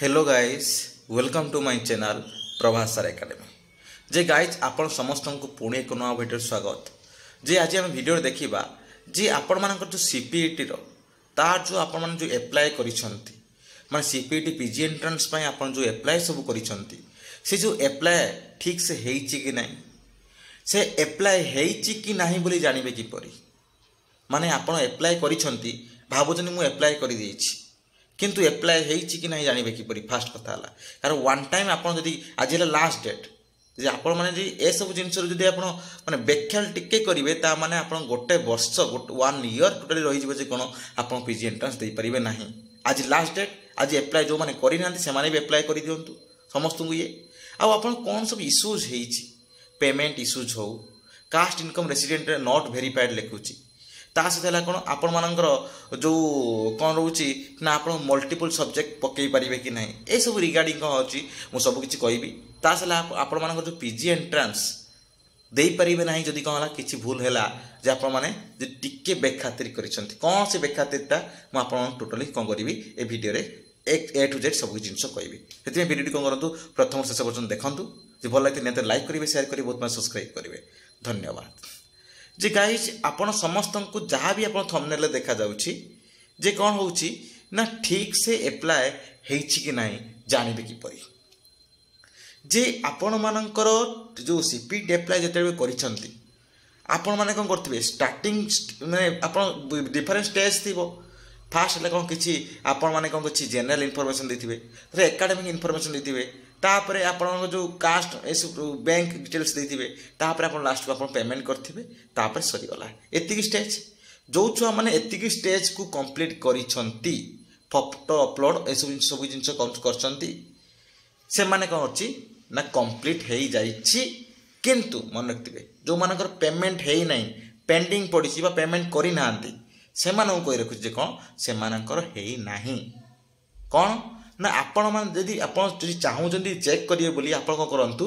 Hello guys welcome to my channel Prabhas sir academy जे guys आपण समस्त को पुणी एक नया वीडियो स्वागत जे आज आम वीडियो देखा जे आपण मान जो सीपीईटी तार जो आपण मैंने जो एप्लाय करिसेंती माने सीपीईटी पीजी एंट्रेंस आपण जो एप्लाय सब करिसेंती से जो एप्लाय ठीक से हेइची कि नहीं से एप्लाय हेइची कि नहीं बोली जानिबे किपरि माने आपण एप्लाय करिसेंती भाबुचनी मु एप्लाय करि देछि किंतु एप्लाय हेइची कि नहीं जानिबे किपरि फास्ट कथा हला कारण वन टाइम आपण जदी आज हला लास्ट डेट जे आपण माने जे ए सब जिंस जदी आपण माने बेख्याल टिके करिवे ता माने आपण गोटे वर्ष वन ईयर टोटली रहि जिवो जे कोन आपण पीजी एंट्रेंस देई परिबे नाही आज लास्ट डेट आज एप्लाय जो माने करि नांती से माने भी एप्लाय करि दियंतु समस्त को ये आ आपण कोन सब इश्यूज हेइची पेमेंट इश्यूज हो caste income resident not verified लिखुची ता सहित कौन आपण मानकर जो कौन रोचे ना आप मल्टीपल सब्जेक्ट पकई पारे कि ना ये सब रिगार्डिंग कौन अच्छी मुझे सबकि कहबी ता सहित आपण मान जो पीजी एंट्रांस दे पारे ना जदि कौन कि भूल है जे आप टिके बेखातिर कर कौन से बेखातिरटा मुझे टोटाली कौन करी ए भिडियो ए टू जेड सब जिन कहबी से भिडियो कौन करूँ प्रथम शेष पर्यटन देखूँ जो भल लगे निहत लाइक करेंगे शेयर करेंगे बहुत सब्सक्राइब करेंगे धन्यवाद जे गाइज आपण समस्त को जहाँ भी आपण थंबनेल देखा जाउछि जे कौन होउछि ना ठीक से एप्लाय हेइछि कि नहीं जानिबे किपरि जे आपण मानकर जो सीपीटी एप्लाय जते करिसंती आपण माने कोन करथिबे स्टार्टिंग माने आपण डिफरेंट स्टेज थिबो फास्ट ले कोन किछि आपण माने कोन किछि जनरल इन्फॉर्मेशन देथिबे रे एकेडमिक इन्फॉर्मेशन देथिबे तापरे आपण जो कास्ट एस बैंक डिटेल्स देथिबे तापरे आपण लास्ट को आपण पेमेंट करथिबे तापरे सरी गला एतिकी स्टेज जो छुआ माने एतिकी स्टेज को कंप्लीट करिसंती फोटो अपलोड ए सब जिंस करसंती से माने कोन अछि ना कंप्लीट हेई जाईछि किंतु मन रखथिबे जो मानकर पेमेंट हेई नै पेंडिंग पड़िछि बा पेमेंट करि नांती से मानन कोइ रखु जे कोन से मानकर हेई नाही कोन ना आपण मान जदि आपण जदि चाहूचंती चेक करिवे बोली आपण को करंतु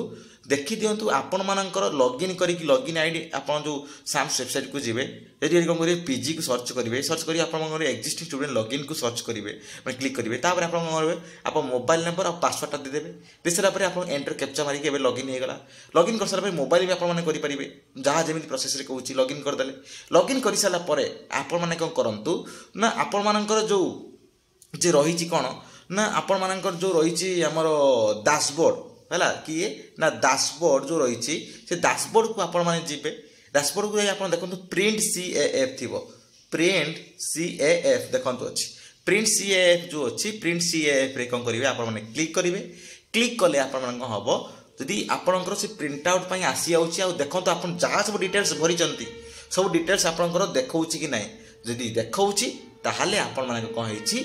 देखि दियंतु आपण मानकर लॉगिन करिक लॉगिन आईडी आपण जो साम्स वेबसाइट को जिवे जदि कोन करिवे पीजी को सर्च करिवे सर्च करी आपण मानकर एक्जिस्टिंग स्टूडेंट लॉगिन को सर्च करिवे माने क्लिक करिवे तापर आपण करिवे आपण मोबाइल नंबर और पासवर्ड ता देबे देसरा पर आपण एंटर कैप्चा मारी के एबे लॉगिन हे गला लॉगिन कर सारा पर मोबाइल भी आपण माने करि परिवे जहा जेमिति प्रोसेस रे कहूची लॉगिन कर देले लॉगिन करि साला परे आपण माने कोन करंतु ना आपण मानकर जो जे रहिची कोन ना आपण मानकर जो रही आमर डैशबोर्ड है किए ना डैशबोर्ड जो रही से डैशबोर्ड को आपण माने जीवे डैशबोर्ड को आप देखो प्रिंट सीएएफ थी प्रिंट सीएएफ देखो अच्छी प्रिंट सीएएफ जो अच्छी प्रिंट सीएएफ रे कौन करेंगे आपण माने क्लिक करेंगे क्लिक कले आपण मान हम जदि आपणकर से प्रिंट आउट आसी जाऊँगी देखो आप जहाँ सब डिटेल्स भरी सब डिटेल्स आपणकर देखा कि ना जदि देखा ताहले आपण माने कौन है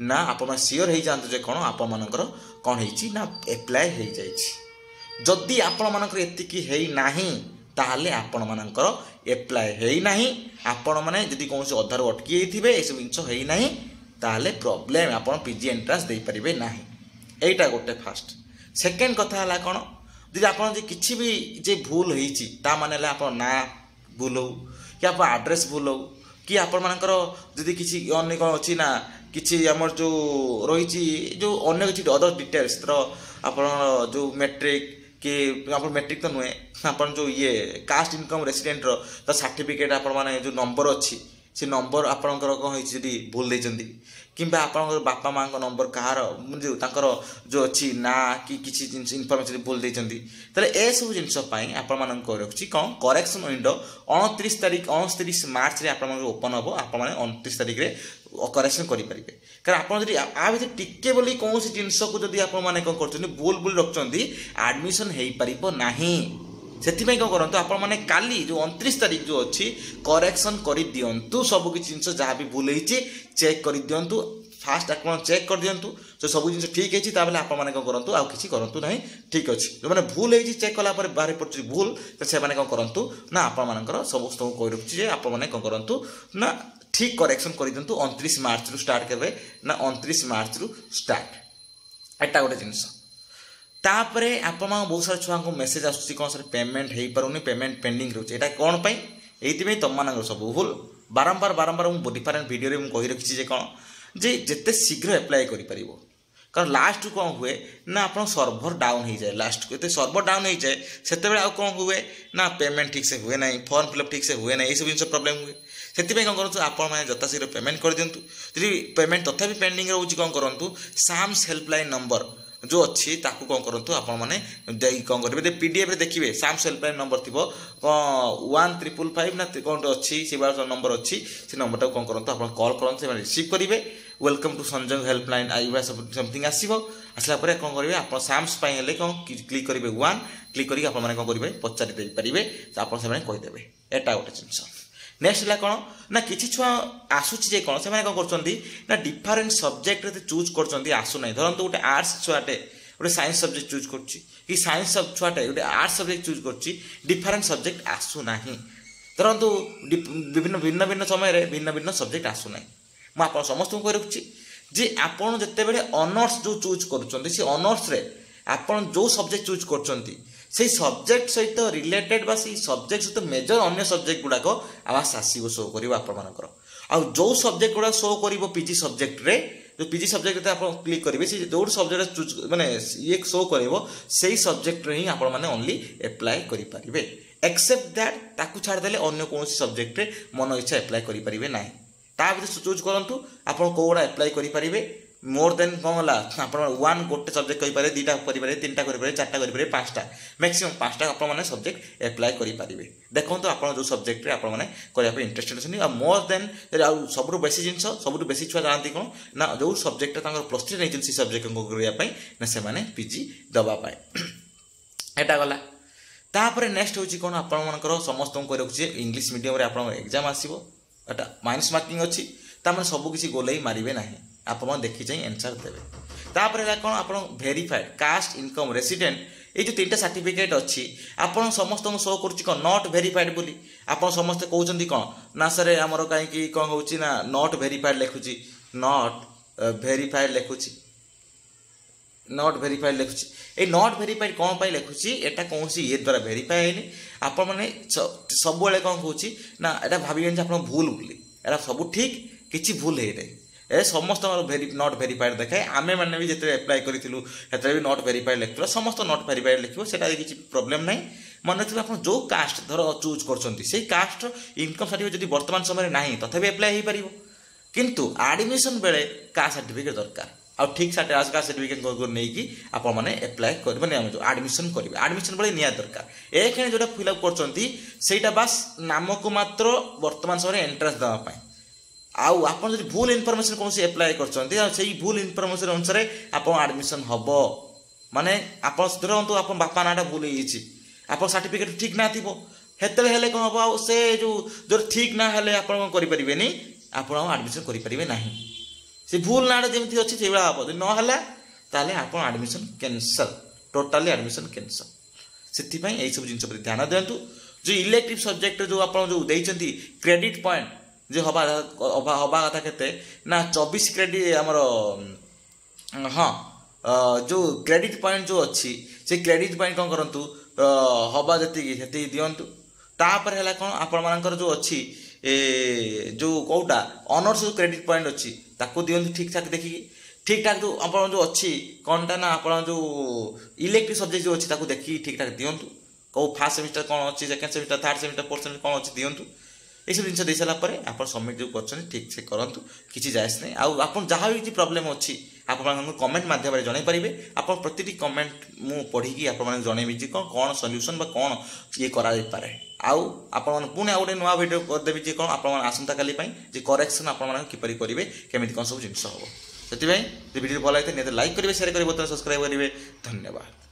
ना आपण सियोर हो जातु जे कौन आपण मानकर कौन है ना एप्लाय हो जाइए जदि आपण मानकर एतिकी है नाही ताहले आपण मानकर एप्लाय है नाही आपण माने जदि कौन से अधार अटकी थे ये सब जिन है नाही ताहले प्रॉब्लम आपण पीजी एंट्रेंस दे पारिबे नाही एटा गोटे फास्ट सेकेंड कथा हला कौन जदि आपण जे किछि भी जे भूल होईची ता माने ला आपण ना भूल हो कि आपण एड्रेस भूल हो कि आपण मानकर जदि किछि अन्य कौन अछि ना किसी आमर जो रही जो अन्य किसी अदर डिटेल्स आप जो मैट्रिक कि आप मैट्रिक तो नुहे आप जो ये कास्ट इनकम रेसिडेंट रो सर्टिफिकेट आप जो नंबर अच्छी से नंबर आपंकर कौन होती भूल देते कि आप बापा माँ नंबर कहार जो अच्छी ना कि किसी जिन इनफर्मेशन भूल देते ए सब जिनपाई आपण रखुच्छी कौन करेक्शन विंडो 29 तारीख 29 मार्च रे आपण ओपन हम आप 29 तारीख रे करेक्शन करेंगे कारण आप आ भर टिके बोली कौन सी जिनस को जब आप कौन कर भूल भूल रखुच्च एडमिशन हो पार ना से कौन करूँ आप काली जो 29 तारीख जो अच्छी करेक्शन कर दिंतु सब किसी जिन जहाँ भी भूल होती चेक कर दिंतु फास्ट आप चेक कर दिंतु जो सब जिन ठीक है आप कौन करूँ आउ कि करूँ ना ठीक अच्छे जो मैंने भूल होती चेक कलापर बाहर पड़े भूल तो से कौन करूँ ना आपर समस्त कही रखुच्छे आप कौन करूँ ना ठीक करेक्शन कर दिंतु 29 मार्च रु स्टार्ट करेंगे ना 29 मार्च रु स्टार्ट एटा गोटे जिनस तापरे आप बहुत सारा छुआ को मेसेज आसूँ कौन सर पेमेंट हो पारे पेमेंट पेंडिंग रोचे यहाँ कौन पाई ये तुम मान सब भूल बारंबार बारंबार मुझे डिफरेंट भिडियो में कही रखी कौन जे जिते शीघ्र एप्लाय कर कारण लास्ट कौन हुए ना आप सर्भर डाउन हो जाए लास्ट को ये सर्भर डाउन हो जाए से कौन हुए ना पेमेंट ठीक से हुए ना फॉर्म फिलअप ठीक से हुए ना ये सब जिन प्रॉब्लम हुए से कौन करूँ आप यथाशीघ्र पेमेंट कर दिंतु जी पेमेंट तथा पेंडिंग रोचे कौन करूँ साम्स हेल्पलाइन नंबर जो अच्छी ताकू कौन करूँ आपण मैंने कौन करेंगे पीडीएफ रे देखिए साम्स हेल्पलाइन नंबर थी 1555 ना कौन अच्छी से नंबर अच्छी से नंबर कौन करूँ आप कॉल करूँ रिसीव करेंगे welcome to Sanjay helpline I something आसला कौन करेंगे आप साम्स कौन क्लिक करेंगे 1 क्लिक करके आप कौन करेंगे पचारि पारे आप कहीदेवे एटा गोटे जिनस नेक्स्ट है कौन ना किसी छुआ आसूचे कौन से कौन कर डिफरेन्ट सब्जेक्ट चूज कर आसुना धरत गोटे आर्ट्स छुआटे गोटे साइंस सब्जेक्ट चूज कर साइंस छुआटे गोटे आर्ट्स सब्जेक्ट चूज कर डिफरेन्ट सब्जेक्ट आसुना धरतु विभिन्न भिन्न भिन्न समय भिन्न भिन्न सब्जेक्ट आसुना मुझे समस्त कह रखुच्छी जे आपड़ जिते ऑनर्स जो चूज कर ऑनर्स आपड़ जो सब्जेक्ट चूज कर से सब्जेक्ट सहित रिलेटेड बा से सब्जेक्ट सहित मेजर अन्य सब्जेक्ट गुड़ाक आवास आसो शो कर आउ जो सब्जेक्ट गुड़ा शो कर पीजी सब्जेक्ट रे जो पीजी सब्जेक्ट आप क्लिक करेंगे से जो सब्जेक्ट चूज माने ये शो कर से सब्जेक्ट ही आप ओनली एप्लाय करेंगे एक्सेप्ट दैट ताकू छाड़देले अन्य कौन सब्जेक्ट मन इच्छा एप्लाय करेंगे ना ता भर चूज करूँ आप कौड़ा एप्लाय करेंगे मोर देन कौन है आप वन गोटे सब्जेक्ट करेंगे दुईटा करेंगे 3टा करेंगे 4टा करेंगे 5टा मैक्सिमम 5टा आप सब्जेक्ट एप्लाय करेंगे देखो आप जो सब्जेक्ट आप इंटरेस्टेड अच्छे मोर देन सब बेसी जिन सब बेसी छुआ जानती कौन ना जो सब्जेक्ट प्लस 3 नहीं से सब्जेक्ट करने ना से पीजी दवापाई एटा गला तापर नेक्स्ट हूँ कौन आपर समस्त कह रखुचे इंग्लिश मीडियम आप एग्जाम आसो एटा माइनस मार्किंग अच्छी तार सबकि गोल मारे ना आप देखी चाहिए आंसर देवे तापर कौन आप वेरीफाइड कास्ट इनकम रेसिडेंट ये जो 3टा सर्टिफिकेट अच्छी आप समस्त शो कर नॉट वेरीफाइड बोली आप समस्ते कहते कौन ना सर आमर कहीं कौन हो नॉट वेरीफाइड लिखुची नॉट वेरीफाइड लिखुची नॉट वेरीफाइड लिखुची ये नॉट वेरीफाइड कौन पाई लिखुची एटा कौन सी ये द्वारा वेरीफाई है आप सब कौन कहूँ ना एटा भावी आप भूल बोली एटा सब ठीक किसी भूल है नहीं ए समस्त नॉट वेरीफाइड देखाए आम मैंने भी जिते एप्लाय करूँ से भी नॉट वेरीफाइड लिखुला समस्त नॉट वेरीफाइड लिखो से किसी प्रोब्लेम ना मन रखिए आप जो कास्ट धर चूज कर कास्ट इनकम सर्टिफिकेट जब वर्तमान समय ना तथा एप्लाय हो पार किंतु एडमिशन बेले कास्ट सर्टिफिकेट दरकार आ ठीक कास्ट सर्टिफिकेट नहीं आप एप्लाय कर एडमिशन करेंगे एडमिशन बेले निया दरकार एक जो फिलअप कर बास नाम को मात्र वर्तमान समय एंट्रेंस देवाई आउ आप भूल इनफर्मेशन कौन एप्लाय कर भूल इनफर्मेशन अनुसार आप एडमिशन हम माने आप धरतु आप बापा नाटा भूल हो सर्टिफिकेट ठीक ना थी हेतु कौन हम से जो ठीक ना हेले आप करें आप एडमिशन करेंगे ना से भूल नाटा जमी अच्छी से भाव हम ना ताले आप admission cancel totally admission cancel से यही सब जिन ध्यान दिंतु जो इलेक्टिव सब्जेक्ट जो आप जो देती क्रेडिट पॉइंट जो हवा कथा केते ना 24 क्रेडिट आमर हाँ जो क्रेडिट पॉइंट जो अच्छी से क्रेडिट पॉइंट कौन करूँ हवा जी दिंतु तापर है कौन आपर जो अच्छी जो कौटा ऑनर्स जो क्रेडिट पॉइंट अच्छी ताको दिंतु ठीक ठाक देखिए ठीक ठाक जो आप जो अच्छी कौनटा ना आप जो इलेक्टिव सब्जेक्ट जो अच्छी ताको देखिए ठीक ठाक दिंतु कौ फास्ट सेमिस्टर कौन अच्छी second semester third semester fourth semester कौन अच्छी दिंतु ये सब जिन दे सारापर आप सबमिट जो कर ठीक से करूँ किसी जायस नहीं आप जहाँ भी प्रोब्लेम अच्छी आप कमेंट मध्यम जन पारे आप प्रति कमेंट मु पढ़ी आप जनइबी कौन कौन सल्यूशन कौन ये कराइपे आउ आप पुणी आउ गए नुआ भिडियो करदेवी कौन आप आसंता काली करेक्शन आप किपरि करेंगे केमी कौन सब जिन हम से भिडियो भल लगे लाइक करेंगे शेयर करेंगे सब्सक्राइब करेंगे धन्यवाद।